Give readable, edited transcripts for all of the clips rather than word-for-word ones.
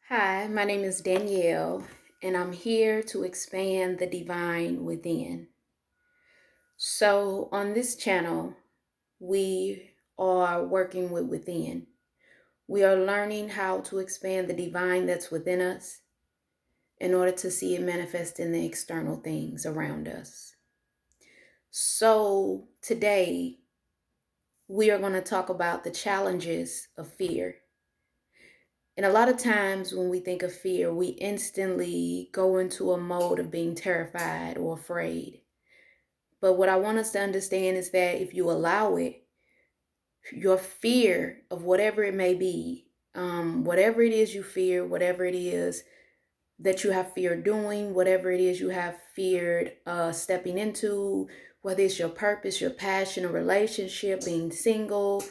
Hi, my name is Danielle, and I'm here to expand the divine within. So, on this channel, we are working with within. We are learning how to expand the divine that's within us in order to see it manifest in the external things around us. So, today, we are going to talk about the challenges of fear. And a lot of times when we think of fear, we instantly go into a mode of being terrified or afraid. But what I want us to understand is that if you allow it, your fear of whatever it may be, whatever it is you fear, whatever it is that you have fear doing, whatever it is you have feared stepping into, whether it's your purpose, your passion, a relationship, being single,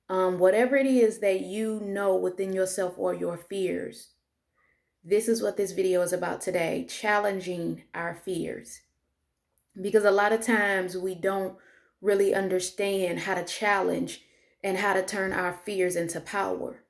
whatever it is that you know within yourself or your fears. This is what this video is about today, challenging our fears. Because a lot of times we don't really understand how to challenge and how to turn our fears into power.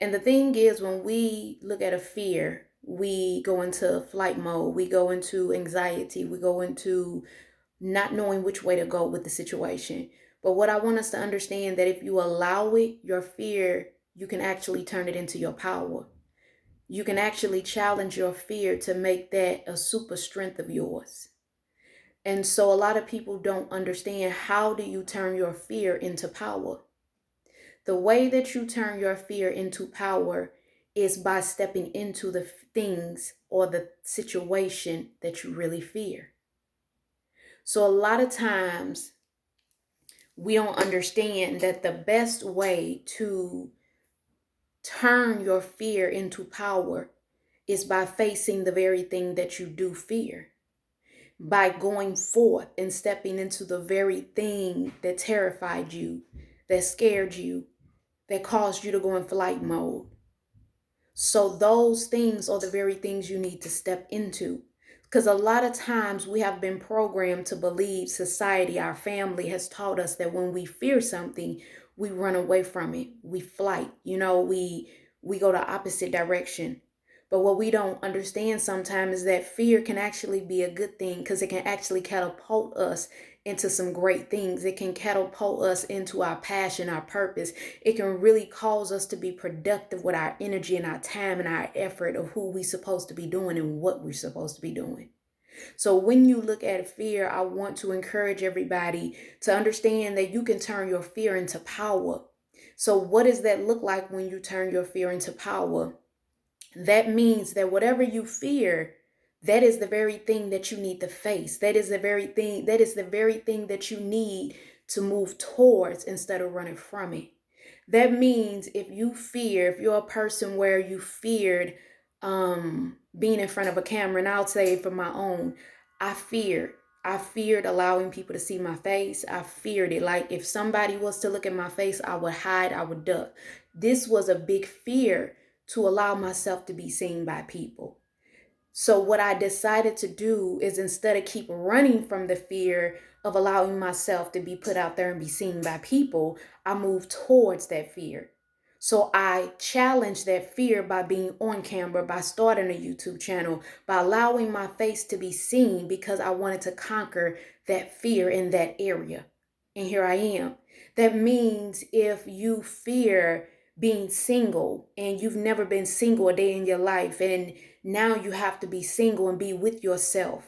And the thing is, when we look at a fear, we go into flight mode, we go into anxiety, we go into not knowing which way to go with the situation. But what I want us to understand that if you allow it, your fear, you can actually turn it into your power. You can actually challenge your fear to make that a super strength of yours. And so a lot of people don't understand, how do you turn your fear into power? The way that you turn your fear into power is by stepping into the things or the situation that you really fear. So a lot of times we don't understand that the best way to turn your fear into power is by facing the very thing that you do fear. By going forth and stepping into the very thing that terrified you, that scared you, that caused you to go in flight mode. So those things are the very things you need to step into. Because a lot of times we have been programmed to believe, society, our family has taught us that when we fear something, we run away from it. We flight, we go the opposite direction. But what we don't understand sometimes is that fear can actually be a good thing, because it can actually catapult us into some great things. It can catapult us into our passion, our purpose. It can really cause us to be productive with our energy and our time and our effort of who we're supposed to be doing and what we're supposed to be doing. So when you look at fear, I want to encourage everybody to understand that you can turn your fear into power. So what does that look like when you turn your fear into power? That means that whatever you fear, that is the very thing that you need to face. That is the very thing that you need to move towards instead of running from it. That means if you're a person where you feared being in front of a camera, and I'll say for my own, I feared allowing people to see my face. I feared it. Like if somebody was to look at my face, I would hide, I would duck. This was a big fear, to allow myself to be seen by people. So what I decided to do is, instead of keep running from the fear of allowing myself to be put out there and be seen by people, I moved towards that fear. So I challenged that fear by being on camera, by starting a YouTube channel, by allowing my face to be seen, because I wanted to conquer that fear in that area. And here I am. That means if you fear being single and you've never been single a day in your life, and now you have to be single and be with yourself,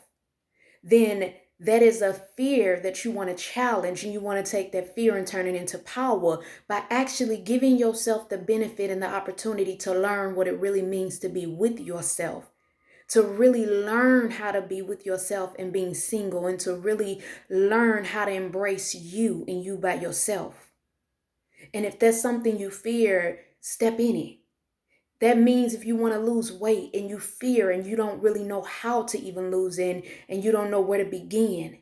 then that is a fear that you want to challenge, and you want to take that fear and turn it into power by actually giving yourself the benefit and the opportunity to learn what it really means to be with yourself, to really learn how to be with yourself and being single, and to really learn how to embrace you and you by yourself. And if that's something you fear, step in it. That means if you want to lose weight and you fear and you don't really know how to even lose in, and you don't know where to begin,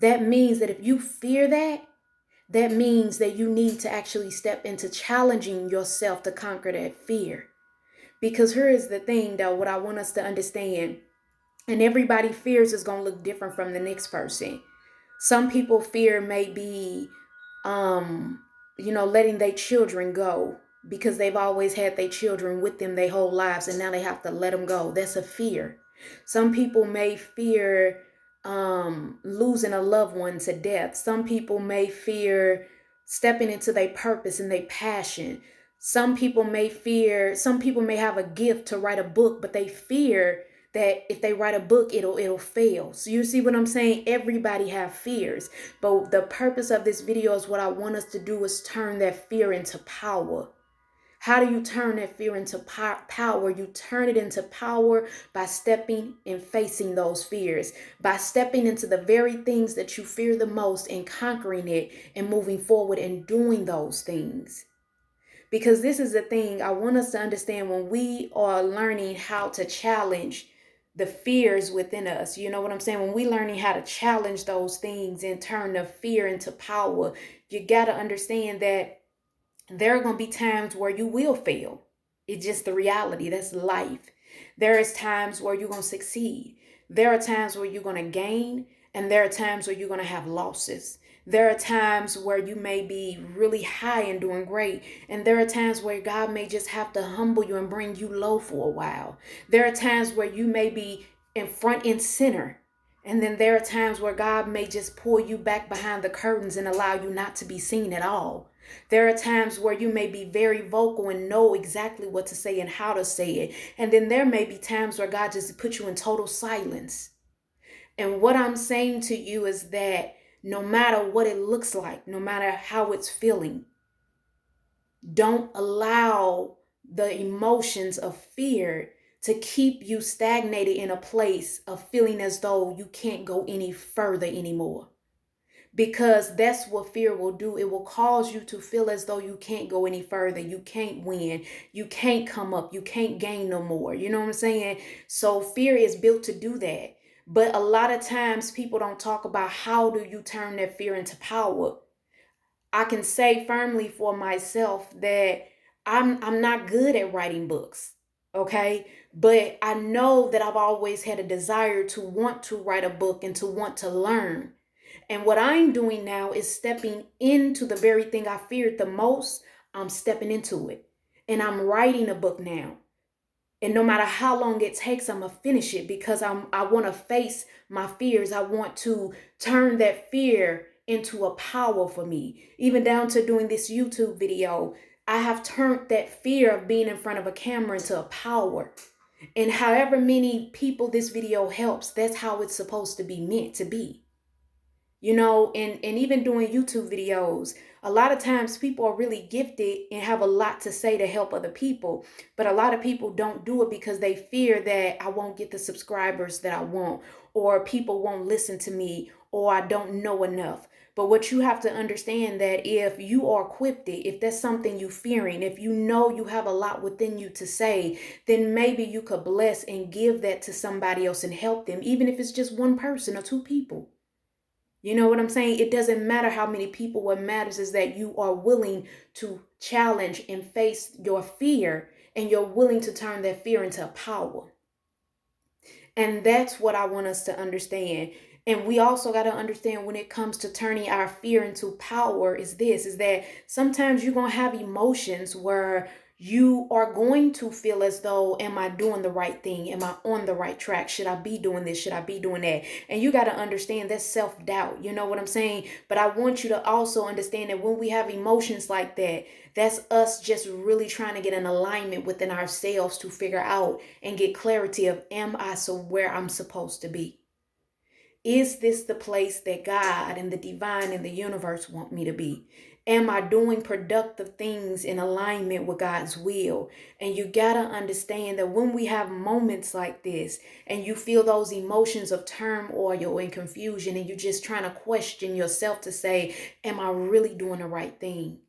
that means that if you fear that, that means that you need to actually step into challenging yourself to conquer that fear. Because here is the thing though, what I want us to understand, and everybody fears is going to look different from the next person. Some people fear may be letting their children go, because they've always had their children with them their whole lives and now they have to let them go. That's a fear. Some people may fear losing a loved one to death. Some people may fear stepping into their purpose and their passion. Some people may have a gift to write a book, but they fear that if they write a book, it'll fail. So you see what I'm saying? Everybody have fears. But the purpose of this video is what I want us to do is turn that fear into power. How do you turn that fear into power? You turn it into power by stepping and facing those fears, by stepping into the very things that you fear the most and conquering it and moving forward and doing those things. Because this is the thing I want us to understand when we are learning how to challenge the fears within us. You know what I'm saying? When we learning how to challenge those things and turn the fear into power, you got to understand that there are going to be times where you will fail. It's just the reality. That's life. There is times where you're going to succeed. There are times where you're going to gain, and there are times where you're going to have losses. There are times where you may be really high and doing great, and there are times where God may just have to humble you and bring you low for a while. There are times where you may be in front and center, and then there are times where God may just pull you back behind the curtains and allow you not to be seen at all. There are times where you may be very vocal and know exactly what to say and how to say it. And then there may be times where God just put you in total silence. And what I'm saying to you is that no matter what it looks like, no matter how it's feeling, don't allow the emotions of fear to keep you stagnated in a place of feeling as though you can't go any further anymore. Because that's what fear will do. It will cause you to feel as though you can't go any further. You can't win. You can't come up. You can't gain no more. You know what I'm saying? So fear is built to do that. But a lot of times people don't talk about how do you turn that fear into power. I can say firmly for myself that I'm not good at writing books. Okay? But I know that I've always had a desire to want to write a book and to want to learn. And what I'm doing now is stepping into the very thing I feared the most. I'm stepping into it. And I'm writing a book now. And no matter how long it takes, I'm going to finish it because I want to face my fears. I want to turn that fear into a power for me. Even down to doing this YouTube video, I have turned that fear of being in front of a camera into a power. And however many people this video helps, that's how it's supposed to be meant to be. You know, and even doing YouTube videos, a lot of times people are really gifted and have a lot to say to help other people. But a lot of people don't do it because they fear that I won't get the subscribers that I want, or people won't listen to me, or I don't know enough. But what you have to understand that if you are equipped, if that's something you fearing, if you know you have a lot within you to say, then maybe you could bless and give that to somebody else and help them, even if it's just one person or two people. You know what I'm saying? It doesn't matter how many people. What matters is that you are willing to challenge and face your fear, and you're willing to turn that fear into power. And that's what I want us to understand. And we also got to understand when it comes to turning our fear into power is that sometimes you're going to have emotions where you are going to feel as though, am I doing the right thing? Am I on the right track? Should I be doing this? Should I be doing that? And you got to understand that's self-doubt. You know what I'm saying? But I want you to also understand that when we have emotions like that, that's us just really trying to get an alignment within ourselves to figure out and get clarity of, am I so where I'm supposed to be? Is this the place that God and the divine and the universe want me to be? Am I doing productive things in alignment with God's will? And you got to understand that when we have moments like this and you feel those emotions of turmoil and confusion and you're just trying to question yourself to say, am I really doing the right thing?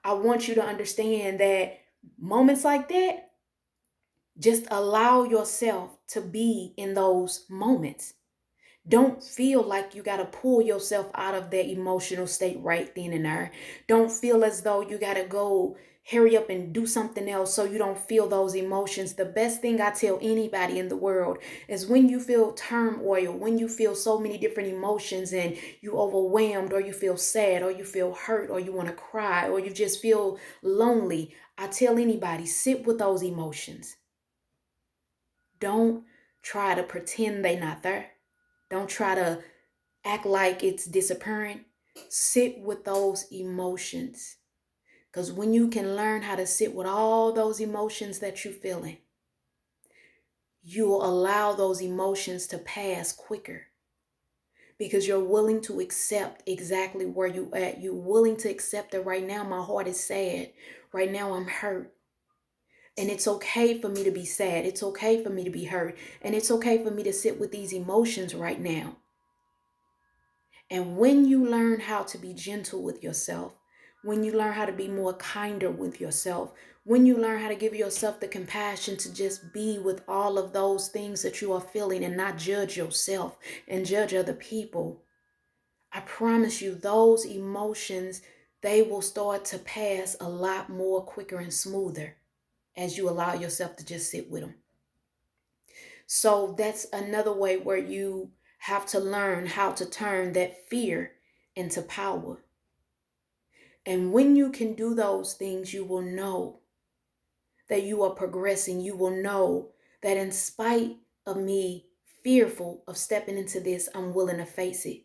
I want you to understand that moments like that, just allow yourself to be in those moments. Don't feel like you got to pull yourself out of that emotional state right then and there. Don't feel as though you got to go hurry up and do something else so you don't feel those emotions. The best thing I tell anybody in the world is when you feel turmoil, when you feel so many different emotions and you overwhelmed or you feel sad or you feel hurt or you want to cry or you just feel lonely, I tell anybody, sit with those emotions. Don't try to pretend they're not there. Don't try to act like it's disappearing. Sit with those emotions. Because when you can learn how to sit with all those emotions that you're feeling, you'll allow those emotions to pass quicker because you're willing to accept exactly where you at. You're willing to accept that right now my heart is sad. Right now I'm hurt. And it's okay for me to be sad. It's okay for me to be hurt. And it's okay for me to sit with these emotions right now. And when you learn how to be gentle with yourself, when you learn how to be more kinder with yourself, when you learn how to give yourself the compassion to just be with all of those things that you are feeling and not judge yourself and judge other people, I promise you those emotions, they will start to pass a lot more quicker and smoother as you allow yourself to just sit with them. So that's another way where you have to learn how to turn that fear into power. And when you can do those things, you will know that you are progressing. You will know that in spite of me fearful of stepping into this, I'm willing to face it.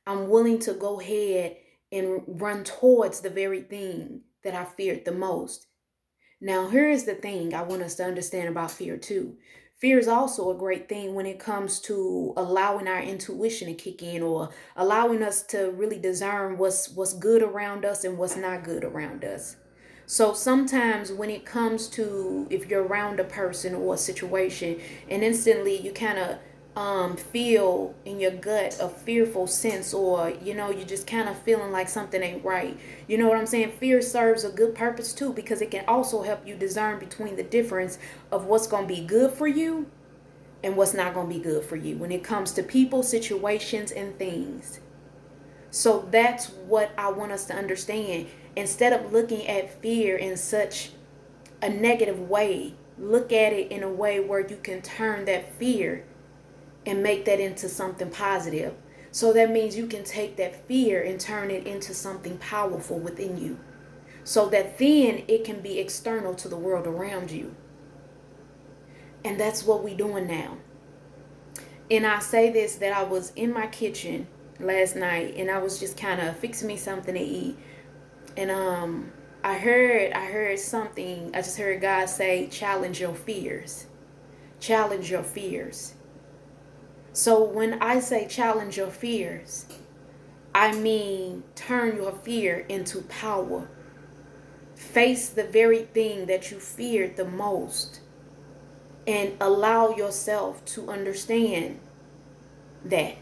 I'm willing to go ahead and run towards the very thing that I feared the most. Now, here's the thing I want us to understand about fear too. Fear is also a great thing when it comes to allowing our intuition to kick in or allowing us to really discern what's good around us and what's not good around us. So sometimes when it comes to if you're around a person or a situation and instantly you kind of feel in your gut a fearful sense or you just kind of feeling like something ain't right. You know what I'm saying? Fear serves a good purpose too because it can also help you discern between the difference of what's going to be good for you and what's not going to be good for you when it comes to people, situations, and things. So that's what I want us to understand. Instead of looking at fear in such a negative way, look at it in a way where you can turn that fear and make that into something positive. So that means you can take that fear and turn it into something powerful within you. So that then it can be external to the world around you. And that's what we're doing now. And I say this that I was in my kitchen last night and I was just kind of fixing me something to eat. And I heard something. I just heard God say, challenge your fears. Challenge your fears. So when I say challenge your fears, I mean turn your fear into power. Face the very thing that you feared the most and allow yourself to understand that.